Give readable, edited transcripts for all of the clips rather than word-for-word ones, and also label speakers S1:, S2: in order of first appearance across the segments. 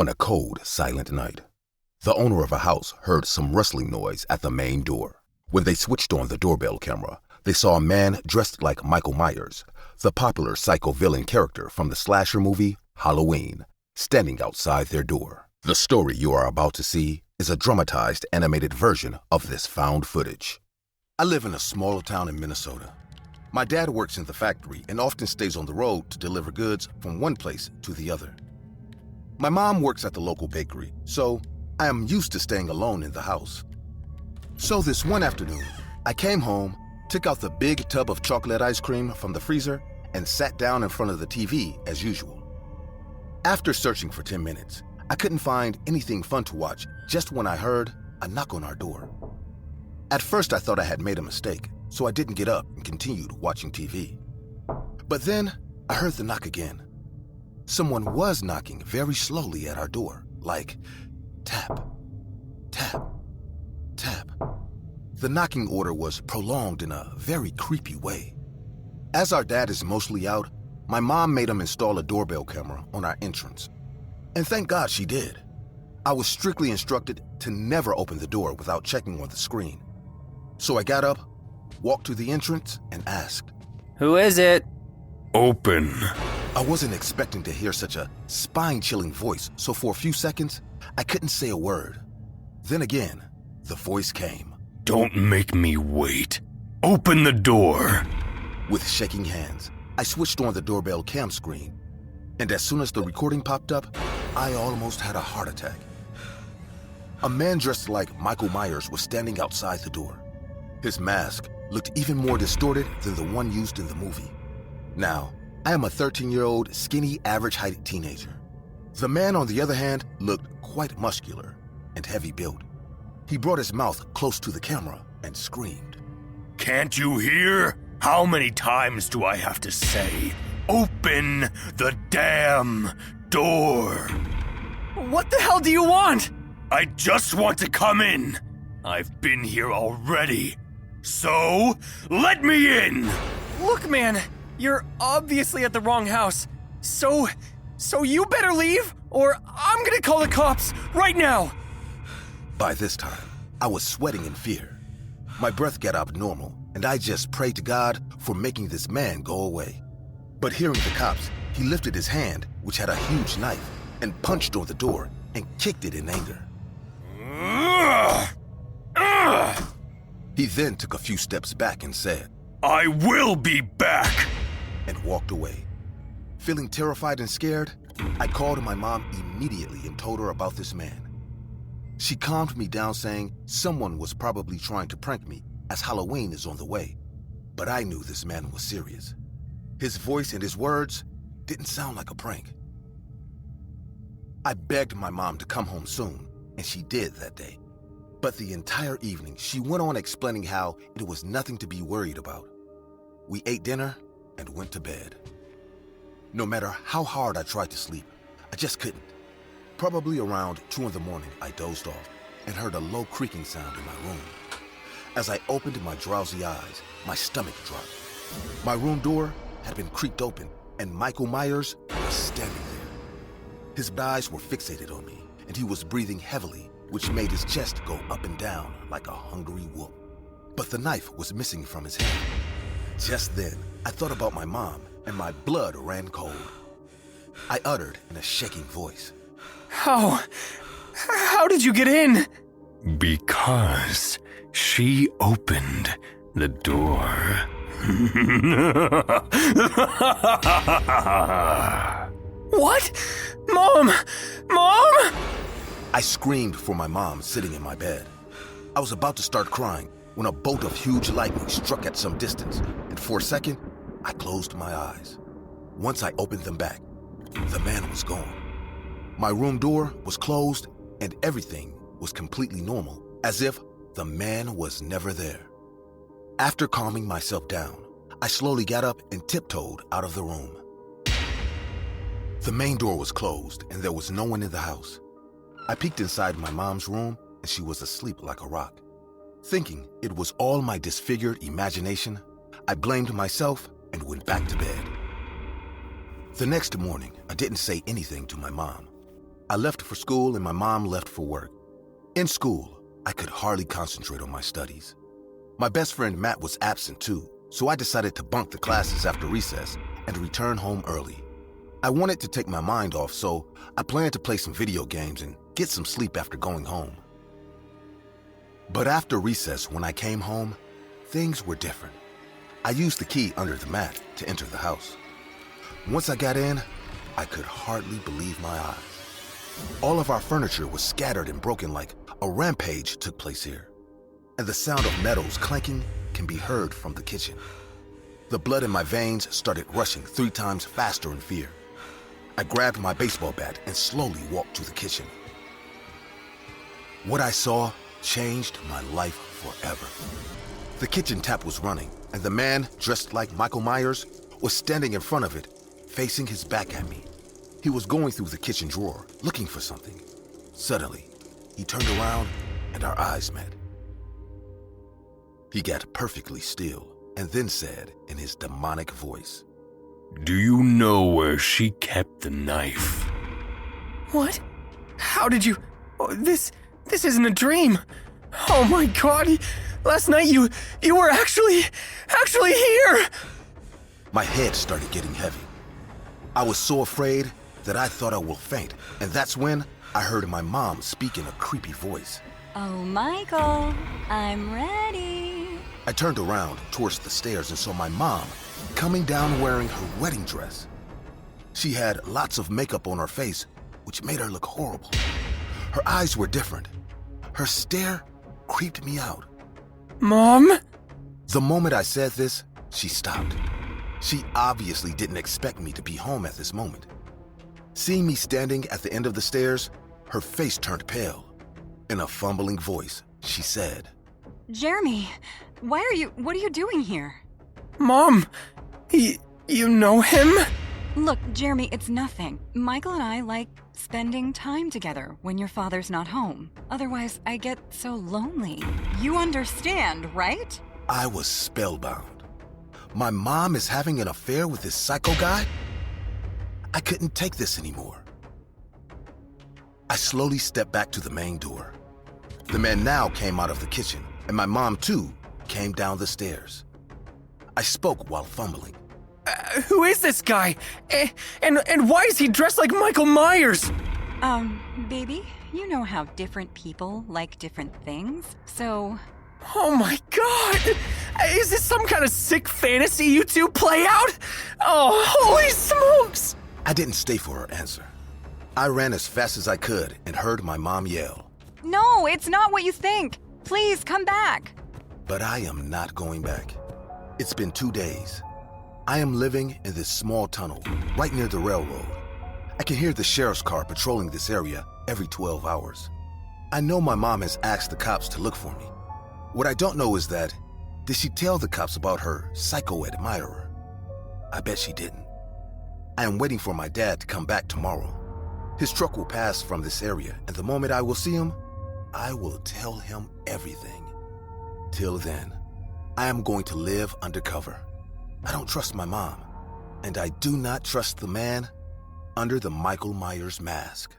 S1: On a cold, silent night, the owner of a house heard some rustling noise at the main door. When they switched on the doorbell camera, they saw a man dressed like Michael Myers, the popular psycho villain character from the slasher movie Halloween, standing outside their door. The story you are about to see is a dramatized animated version of this found footage. I live in a small town in Minnesota. My dad works in the factory and often stays on the road to deliver goods from one place to the other. My mom works at the local bakery, so I am used to staying alone in the house. So this one afternoon, I came home, took out the big tub of chocolate ice cream from the freezer, and sat down in front of the TV as usual. After searching for 10 minutes, I couldn't find anything fun to watch just when I heard a knock on our door. At first I thought I had made a mistake, so I didn't get up and continued watching TV. But then I heard the knock again. Someone was knocking very slowly at our door, like tap, tap, tap. The knocking order was prolonged in a very creepy way. As our dad is mostly out, my mom made him install a doorbell camera on our entrance. And thank God she did. I was strictly instructed to never open the door without checking on the screen. So I got up, walked to the entrance, and asked,
S2: "Who is it?"
S3: "Open."
S1: I wasn't expecting to hear such a spine-chilling voice, so for a few seconds, I couldn't say a word. Then again, the voice came.
S3: "Don't make me wait. Open the door."
S1: With shaking hands, I switched on the doorbell cam screen, and as soon as the recording popped up, I almost had a heart attack. A man dressed like Michael Myers was standing outside the door. His mask looked even more distorted than the one used in the movie. Now, I am a 13-year-old, skinny, average-height teenager. The man, on the other hand, looked quite muscular and heavy-built. He brought his mouth close to the camera and screamed.
S3: "Can't you hear? How many times do I have to say, open the damn door?"
S2: What the hell do you want?
S3: "I just want to come in. I've been here already. So, let me in!"
S2: Look, man, you're obviously at the wrong house. So you better leave, or I'm gonna call the cops right now.
S1: By this time, I was sweating in fear. My breath got abnormal, and I just prayed to God for making this man go away. But hearing the cops, he lifted his hand, which had a huge knife, and punched on the door and kicked it in anger. He then took a few steps back and said,
S3: "I will be back,"
S1: and walked away. Feeling terrified and scared, I called my mom immediately and told her about this man. She calmed me down, saying someone was probably trying to prank me as Halloween is on the way. But I knew this man was serious. His voice and his words didn't sound like a prank. I begged my mom to come home soon, and she did that day. But the entire evening, she went on explaining how it was nothing to be worried about. We ate dinner and went to bed. No matter how hard I tried to sleep, I just couldn't. Probably around 2 in the morning, I dozed off and heard a low creaking sound in my room. As I opened my drowsy eyes, my stomach dropped. My room door had been creaked open, and Michael Myers was standing there. His eyes were fixated on me, and he was breathing heavily, which made his chest go up and down like a hungry wolf. But the knife was missing from his hand. Just then, I thought about my mom, and my blood ran cold. I uttered in a shaking voice,
S2: How did you get in?
S3: "Because she opened the door."
S2: What? Mom!
S1: I screamed for my mom sitting in my bed. I was about to start crying when a bolt of huge lightning struck at some distance, and for a second, I closed my eyes. Once I opened them back, the man was gone. My room door was closed, and everything was completely normal, as if the man was never there. After calming myself down, I slowly got up and tiptoed out of the room. The main door was closed, and there was no one in the house. I peeked inside my mom's room, and she was asleep like a rock. Thinking it was all my disfigured imagination, I blamed myself and went back to bed. The next morning, I didn't say anything to my mom. I left for school and my mom left for work. In school, I could hardly concentrate on my studies. My best friend Matt was absent too, so I decided to bunk the classes after recess and return home early. I wanted to take my mind off, so I planned to play some video games and get some sleep after going home. But after recess, when I came home, things were different. I used the key under the mat to enter the house. Once I got in, I could hardly believe my eyes. All of our furniture was scattered and broken like a rampage took place here. And the sound of metals clanking can be heard from the kitchen. The blood in my veins started rushing 3 times faster in fear. I grabbed my baseball bat and slowly walked to the kitchen. What I saw changed my life forever. The kitchen tap was running, and the man, dressed like Michael Myers, was standing in front of it, facing his back at me. He was going through the kitchen drawer, looking for something. Suddenly, he turned around, and our eyes met. He got perfectly still, and then said in his demonic voice,
S3: "Do you know where she kept the knife?"
S2: What? How did you... Oh, this isn't a dream. Oh my God, last night you were actually here.
S1: My head started getting heavy. I was so afraid that I thought I would faint, and that's when I heard my mom speak in a creepy voice.
S4: Oh, Michael, I'm ready.
S1: I turned around towards the stairs and saw my mom coming down wearing her wedding dress. She had lots of makeup on her face, which made her look horrible. Her eyes were different. Her stare creeped me out.
S2: Mom?
S1: The moment I said this, she stopped. She obviously didn't expect me to be home at this moment. Seeing me standing at the end of the stairs, her face turned pale. In a fumbling voice, she said,
S4: Jeremy, what are you doing here?
S2: Mom, you know him?
S4: Look, Jeremy, it's nothing. Michael and I like spending time together when your father's not home. Otherwise, I get so lonely. You understand, right?
S1: I was spellbound. My mom is having an affair with this psycho guy? I couldn't take this anymore. I slowly stepped back to the main door. The man now came out of the kitchen, and my mom, too, came down the stairs. I spoke while fumbling.
S2: Who is this guy? And why is he dressed like Michael Myers?
S4: Baby, you know how different people like different things, so...
S2: Oh my God! Is this some kind of sick fantasy you two play out? Oh, holy smokes!
S1: I didn't stay for her answer. I ran as fast as I could and heard my mom yell.
S4: No, it's not what you think. Please, come back.
S1: But I am not going back. It's been 2 days. I am living in this small tunnel right near the railroad. I can hear the sheriff's car patrolling this area every 12 hours. I know my mom has asked the cops to look for me. What I don't know is that, did she tell the cops about her psycho admirer? I bet she didn't. I am waiting for my dad to come back tomorrow. His truck will pass from this area, and the moment I will see him, I will tell him everything. Till then, I am going to live undercover. I don't trust my mom, and I do not trust the man under the Michael Myers mask.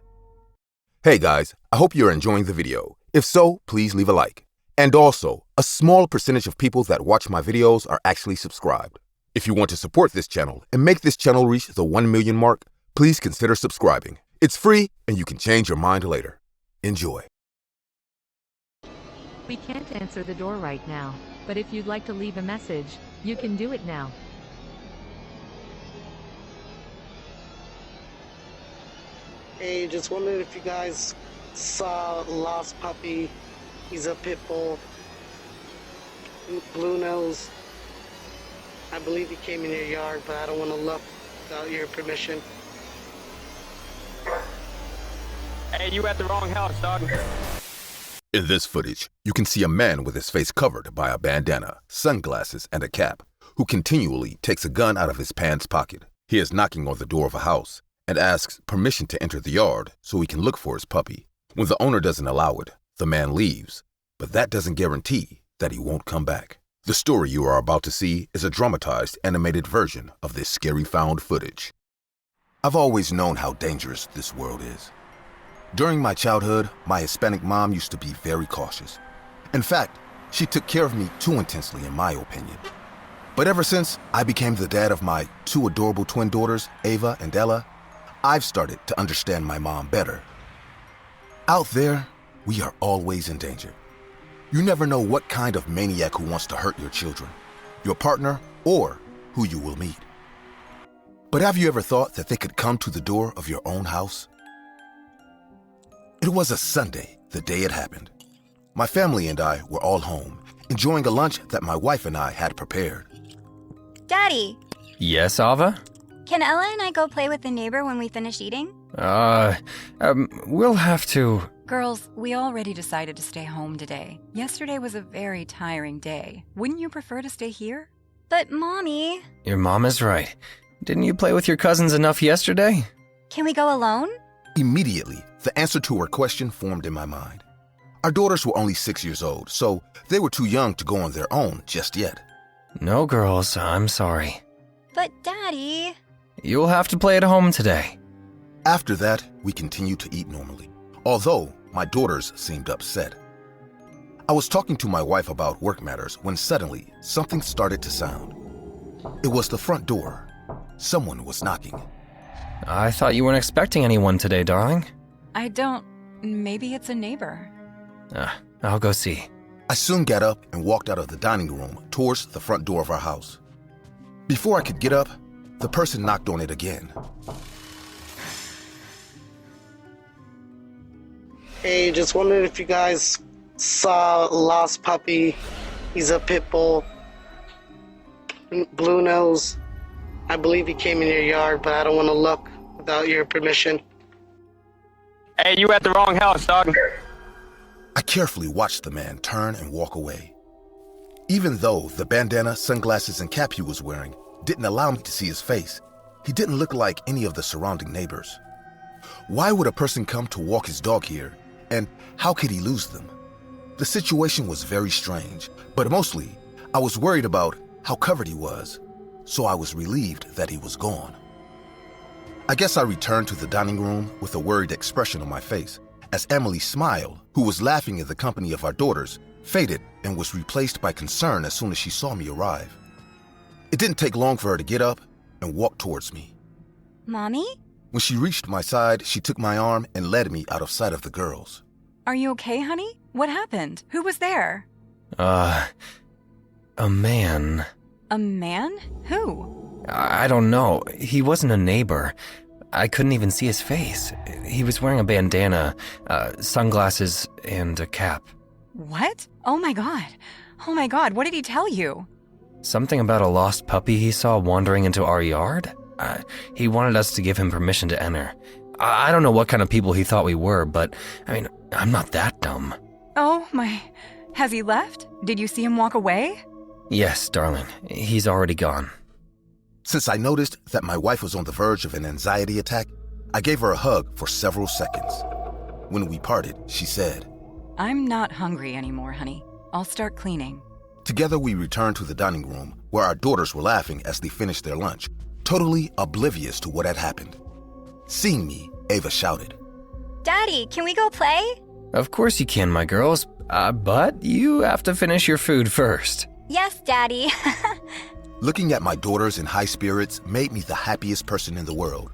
S1: Hey guys, I hope you're enjoying the video. If so, please leave a like. And also, a small percentage of people that watch my videos are actually subscribed. If you want to support this channel and make this channel reach the 1 million mark, please consider subscribing. It's free and you can change your mind later. Enjoy.
S5: We can't answer the door right now, but if you'd like to leave a message, you can do it now.
S6: Hey, just wondering if you guys saw Lost Puppy. He's a pit bull. Blue nose. I believe he came in your yard, but I don't want to look without your permission.
S7: Hey, you at the wrong house, dog.
S1: In this footage, you can see a man with his face covered by a bandana, sunglasses, and a cap, who continually takes a gun out of his pants pocket. He is knocking on the door of a house and asks permission to enter the yard so he can look for his puppy. When the owner doesn't allow it, the man leaves, but that doesn't guarantee that he won't come back. The story you are about to see is a dramatized animated version of this scary found footage. I've always known how dangerous this world is. During my childhood, my Hispanic mom used to be very cautious. In fact, she took care of me too intensely, in my opinion. But ever since I became the dad of my 2 adorable twin daughters, Ava and Ella, I've started to understand my mom better. Out there, we are always in danger. You never know what kind of maniac who wants to hurt your children, your partner, or who you will meet. But have you ever thought that they could come to the door of your own house? It was a Sunday, the day it happened. My family and I were all home, enjoying a lunch that my wife and I had prepared.
S8: Daddy,
S2: Yes, Ava?
S8: can Ella and I go play with the neighbor when we finish eating?
S2: We'll have to...
S4: Girls, we already decided to stay home today. Yesterday was a very tiring day. Wouldn't you prefer to stay here?
S8: But Mommy,
S2: Your mom is right. Didn't you play with your cousins enough yesterday?
S8: can we go alone?
S1: Immediately, the answer to her question formed in my mind. Our daughters were only 6 years old, so they were too young to go on their own just yet.
S2: No, girls, I'm sorry.
S8: But Daddy...
S2: You'll have to play at home today.
S1: After that, we continued to eat normally, although my daughters seemed upset. I was talking to my wife about work matters when suddenly something started to sound. It was the front door. Someone was knocking.
S2: I thought you weren't expecting anyone today, darling.
S4: Maybe it's a neighbor.
S2: I'll go see.
S1: I soon got up and walked out of the dining room towards the front door of our house. Before I could get up, the person knocked on it again.
S6: Hey, just wondered if you guys saw Lost Puppy. He's a pit bull. Blue nose. I believe he came in your yard, but I don't want to look without your permission.
S7: Hey, you at the wrong house, dog.
S1: I carefully watched the man turn and walk away. Even though the bandana, sunglasses, and cap he was wearing didn't allow me to see his face, he didn't look like any of the surrounding neighbors. Why would a person come to walk his dog here, and how could he lose them? The situation was very strange, but mostly I was worried about how covered he was, so I was relieved that he was gone. I guess I returned to the dining room with a worried expression on my face, as Emily's smile, who was laughing in the company of our daughters, faded and was replaced by concern as soon as she saw me arrive. It didn't take long for her to get up and walk towards me.
S8: Mommy?
S1: When she reached my side, she took my arm and led me out of sight of the girls.
S4: Are you okay, honey? What happened? Who was there?
S2: A man.
S4: A man? Who?
S2: I don't know. He wasn't a neighbor. I couldn't even see his face. He was wearing a bandana, sunglasses, and a cap.
S4: What? Oh my god, what did he tell you?
S2: Something about a lost puppy he saw wandering into our yard? He wanted us to give him permission to enter. I don't know what kind of people he thought we were, but, I'm not that dumb.
S4: Oh my... Has he left? Did you see him walk away?
S2: Yes, darling. He's already gone.
S1: Since I noticed that my wife was on the verge of an anxiety attack, I gave her a hug for several seconds. When we parted, she said,
S4: I'm not hungry anymore, honey. I'll start cleaning.
S1: Together we returned to the dining room, where our daughters were laughing as they finished their lunch, totally oblivious to what had happened. Seeing me, Ava shouted,
S8: Daddy, can we go play?
S2: Of course you can, my girls, but you have to finish your food first.
S8: Yes, Daddy.
S1: Looking at my daughters in high spirits made me the happiest person in the world.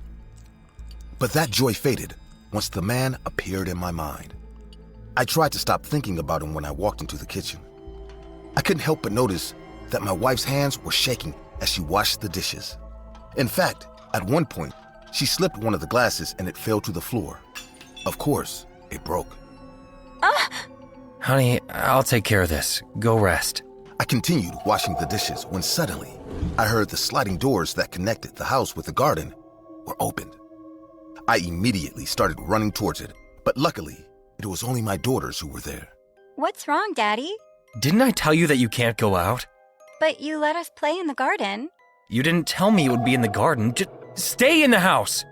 S1: But that joy faded once the man appeared in my mind. I tried to stop thinking about him when I walked into the kitchen. I couldn't help but notice that my wife's hands were shaking as she washed the dishes. In fact, at one point, she slipped one of the glasses and it fell to the floor. Of course, it broke.
S2: Honey, I'll take care of this. Go rest.
S1: I continued washing the dishes when suddenly I heard the sliding doors that connected the house with the garden were opened. I immediately started running towards it, but luckily, it was only my daughters who were there.
S8: What's wrong, Daddy?
S2: Didn't I tell you that you can't go out?
S8: But you let us play in the garden.
S2: You didn't tell me it would be in the garden. Just stay in the house.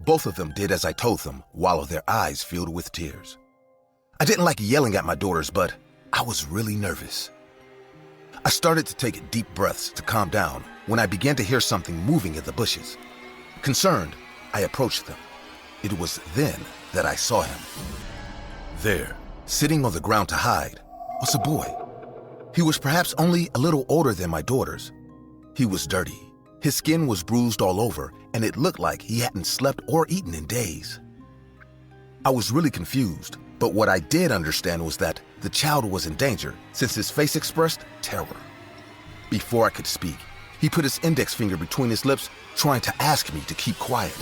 S1: Both of them did as I told them, while their eyes filled with tears. I didn't like yelling at my daughters, but I was really nervous. I started to take deep breaths to calm down when I began to hear something moving in the bushes. Concerned, I approached them. It was then that I saw him. There, sitting on the ground to hide, was a boy. He was perhaps only a little older than my daughters. He was dirty. His skin was bruised all over, and it looked like he hadn't slept or eaten in days. I was really confused, but what I did understand was that the child was in danger since his face expressed terror. Before I could speak, he put his index finger between his lips, trying to ask me to keep quiet.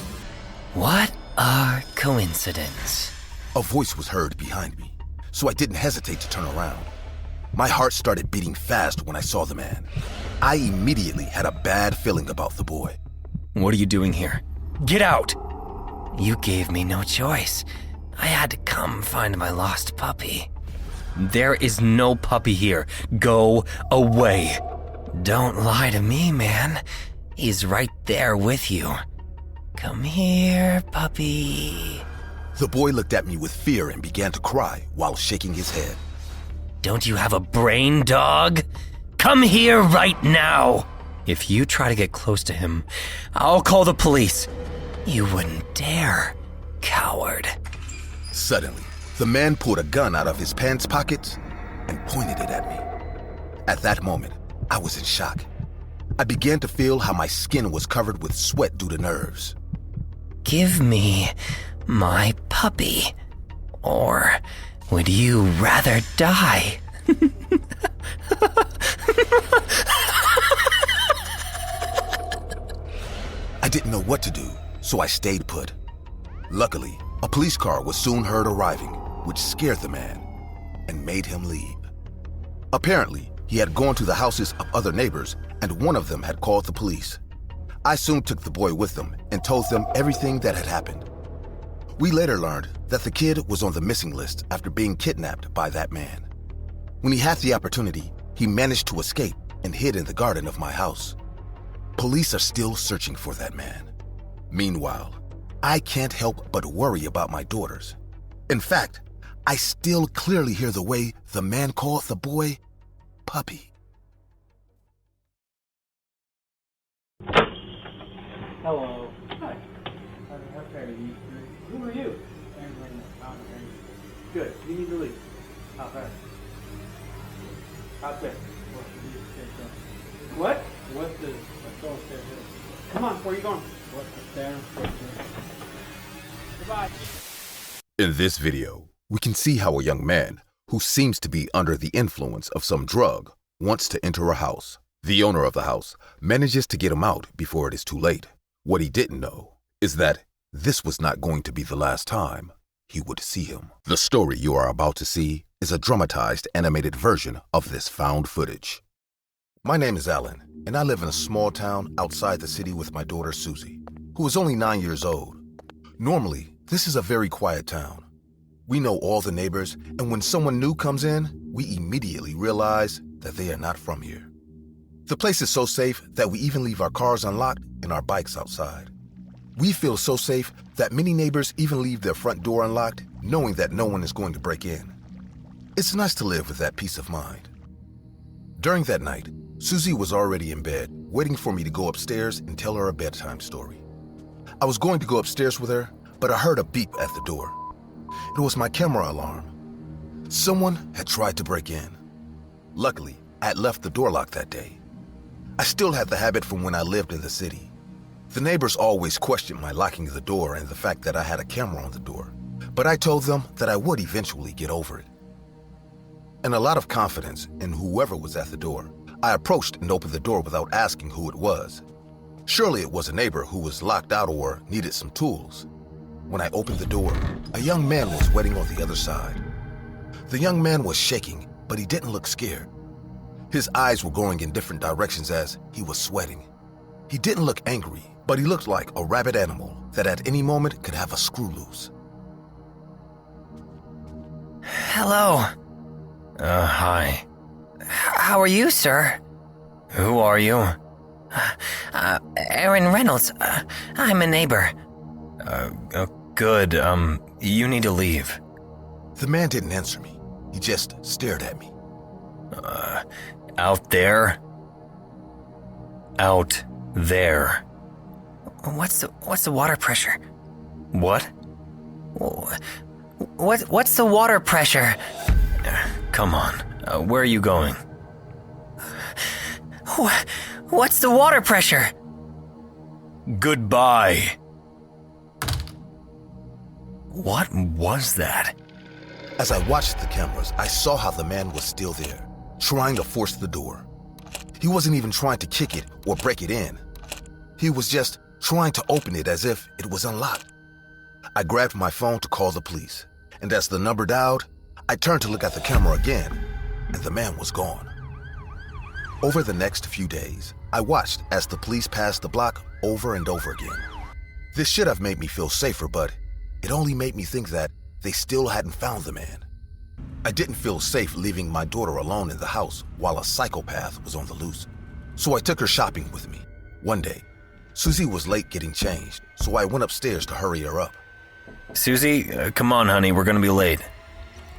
S2: What a coincidence.
S1: A voice was heard behind me, so I didn't hesitate to turn around. My heart started beating fast when I saw the man. I immediately had a bad feeling about the boy.
S2: What are you doing here? Get out! You gave me no choice. I had to come find my lost puppy. There is no puppy here. Go away. Don't lie to me, man. He's right there with you. Come here, puppy.
S1: The boy looked at me with fear and began to cry while shaking his head.
S2: Don't you have a brain, dog? Come here right now! If you try to get close to him, I'll call the police. You wouldn't dare, coward.
S1: Suddenly, the man pulled a gun out of his pants pockets and pointed it at me. At that moment, I was in shock. I began to feel how my skin was covered with sweat due to nerves.
S2: Give me my puppy. Or would you rather die?
S1: I didn't know what to do, so I stayed put. Luckily, a police car was soon heard arriving, which scared the man and made him leave. Apparently, he had gone to the houses of other neighbors, and one of them had called the police. I soon took the boy with them and told them everything that had happened. We later learned that the kid was on the missing list after being kidnapped by that man. When he had the opportunity, he managed to escape and hid in the garden of my house. Police are still searching for that man. Meanwhile, I can't help but worry about my daughters. In fact, I still clearly hear the way the man called the boy puppy.
S9: Hello. Hi. Okay, who are you? Good. You need to leave. Out there. Out there. What? What's the stairs? Come on, where are you going? What's the stairs? Goodbye.
S1: In this video, we can see how a young man who seems to be under the influence of some drug wants to enter a house. The owner of the house manages to get him out before it is too late. What he didn't know is that this was not going to be the last time he would see him. The story you are about to see is a dramatized animated version of this found footage. My name is Alan, and I live in a small town outside the city with my daughter Susie, who is only 9 years old. Normally, this is a very quiet town. We know all the neighbors, and when someone new comes in, we immediately realize that they are not from here. The place is so safe that we even leave our cars unlocked and our bikes outside. We feel so safe that many neighbors even leave their front door unlocked, knowing that no one is going to break in. It's nice to live with that peace of mind. During that night, Susie was already in bed, waiting for me to go upstairs and tell her a bedtime story. I was going to go upstairs with her, but I heard a beep at the door. It was my camera alarm. Someone had tried to break in. Luckily, I had left the door locked that day. I still had the habit from when I lived in the city. The neighbors always questioned my locking the door and the fact that I had a camera on the door, but I told them that I would eventually get over it. In a lot of confidence in whoever was at the door, I approached and opened the door without asking who it was. Surely it was a neighbor who was locked out or needed some tools. When I opened the door, a young man was waiting on the other side. The young man was shaking, but he didn't look scared. His eyes were going in different directions as he was sweating. He didn't look angry, but he looked like a rabid animal that at any moment could have a screw loose.
S2: Hello. Hi. How are you, sir? Who are you? Aaron Reynolds. I'm a neighbor. Good. You need to leave.
S1: The man didn't answer me. He just stared at me.
S2: Out there? Out there. What's the water pressure? What? What's the water pressure? Come on, where are you going? What's the water pressure?
S3: Goodbye.
S2: What was that?
S1: As I watched the cameras, I saw how the man was still there, trying to force the door. He wasn't even trying to kick it or break it in. He was just trying to open it as if it was unlocked. I grabbed my phone to call the police, and as the number dialed, I turned to look at the camera again, and the man was gone. Over the next few days, I watched as the police passed the block over and over again. This should have made me feel safer, but it only made me think that they still hadn't found the man. I didn't feel safe leaving my daughter alone in the house while a psychopath was on the loose. So I took her shopping with me. One day, Susie was late getting changed, so I went upstairs to hurry her up.
S2: Susie, come on, honey, we're gonna be late.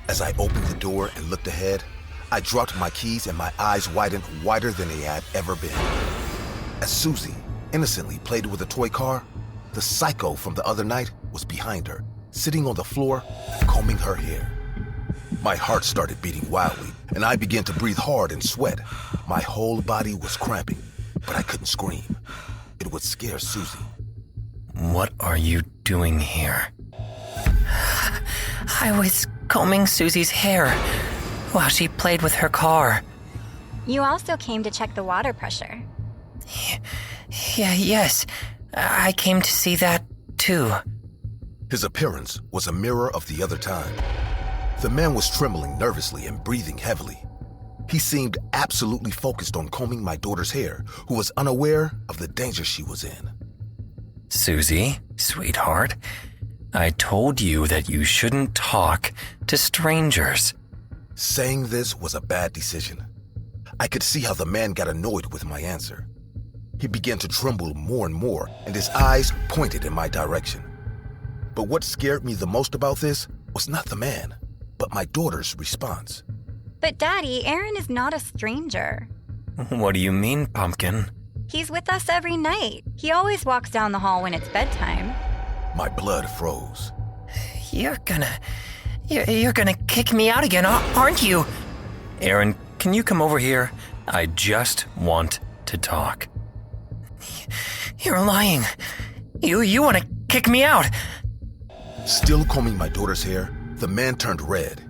S1: As I opened the door and looked ahead, I dropped my keys and my eyes widened wider than they had ever been. As Susie innocently played with a toy car, the psycho from the other night was behind her, sitting on the floor, combing her hair. My heart started beating wildly, and I began to breathe hard and sweat. My whole body was cramping, but I couldn't scream. It would scare Susie.
S2: What are you doing here? I was combing Susie's hair while she played with her car.
S8: You also came to check the water pressure.
S2: Yes. I came to see that, too.
S1: His appearance was a mirror of the other time. The man was trembling nervously and breathing heavily. He seemed absolutely focused on combing my daughter's hair, who was unaware of the danger she was in.
S2: Susie, sweetheart, I told you that you shouldn't talk to strangers.
S1: Saying this was a bad decision. I could see how the man got annoyed with my answer. He began to tremble more and more, and his eyes pointed in my direction. But what scared me the most about this was not the man, but my daughter's response.
S8: But Daddy, Aaron is not a stranger.
S2: What do you mean, Pumpkin?
S8: He's with us every night. He always walks down the hall when it's bedtime.
S1: My blood froze.
S2: You're gonna kick me out again, aren't you? Aaron, can you come over here? I just want to talk. You're lying. You want to kick me out.
S1: Still combing my daughter's hair, the man turned red.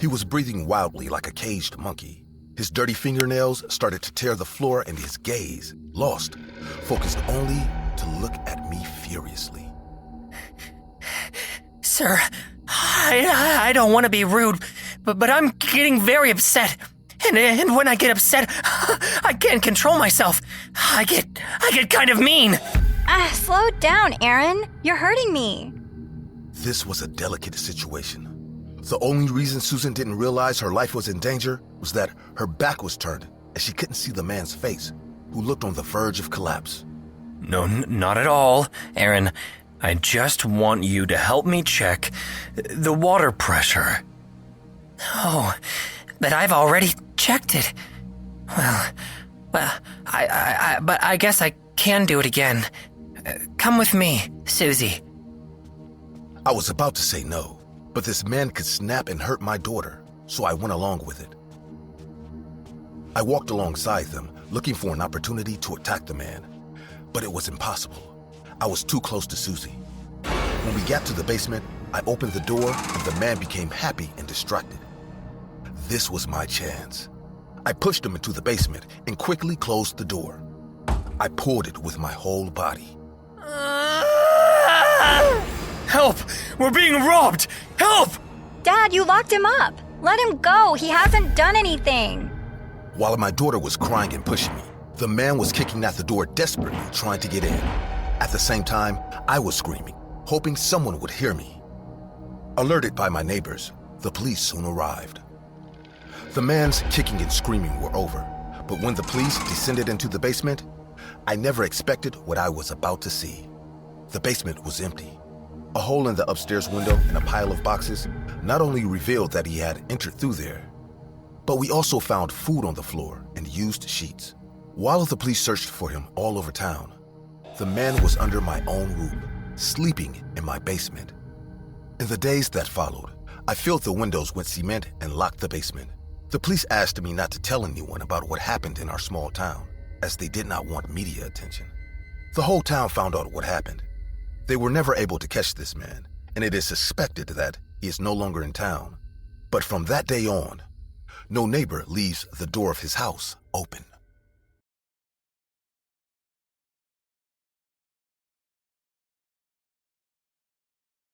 S1: He was breathing wildly like a caged monkey. His dirty fingernails started to tear the floor, and his gaze, lost, focused only to look at me furiously.
S2: Sir, I don't want to be rude, but I'm getting very upset. And when I get upset, I can't control myself. I get kind of mean.
S8: Slow down, Aaron. You're hurting me.
S1: This was a delicate situation. The only reason Susan didn't realize her life was in danger was that her back was turned and she couldn't see the man's face, who looked on the verge of collapse.
S2: No, not at all, Aaron. I just want you to help me check the water pressure. Oh, but I've already checked it. Well, I guess I can do it again. Come with me, Susie.
S1: I was about to say no, but this man could snap and hurt my daughter, so I went along with it. I walked alongside them, looking for an opportunity to attack the man, but it was impossible. I was too close to Susie. When we got to the basement, I opened the door and the man became happy and distracted. This was my chance. I pushed him into the basement and quickly closed the door. I pulled it with my whole body.
S2: Help! We're being robbed! Help!
S8: Dad, you locked him up. Let him go. He hasn't done anything.
S1: While my daughter was crying and pushing me, the man was kicking at the door desperately, trying to get in. At the same time, I was screaming, hoping someone would hear me. Alerted by my neighbors, the police soon arrived. The man's kicking and screaming were over, but when the police descended into the basement, I never expected what I was about to see. The basement was empty. A hole in the upstairs window and a pile of boxes not only revealed that he had entered through there, but we also found food on the floor and used sheets. While the police searched for him all over town, the man was under my own roof, sleeping in my basement. In the days that followed, I filled the windows with cement and locked the basement. The police asked me not to tell anyone about what happened in our small town, as they did not want media attention. The whole town found out what happened. They were never able to catch this man, and it is suspected that he is no longer in town. But from that day on, no neighbor leaves the door of his house open.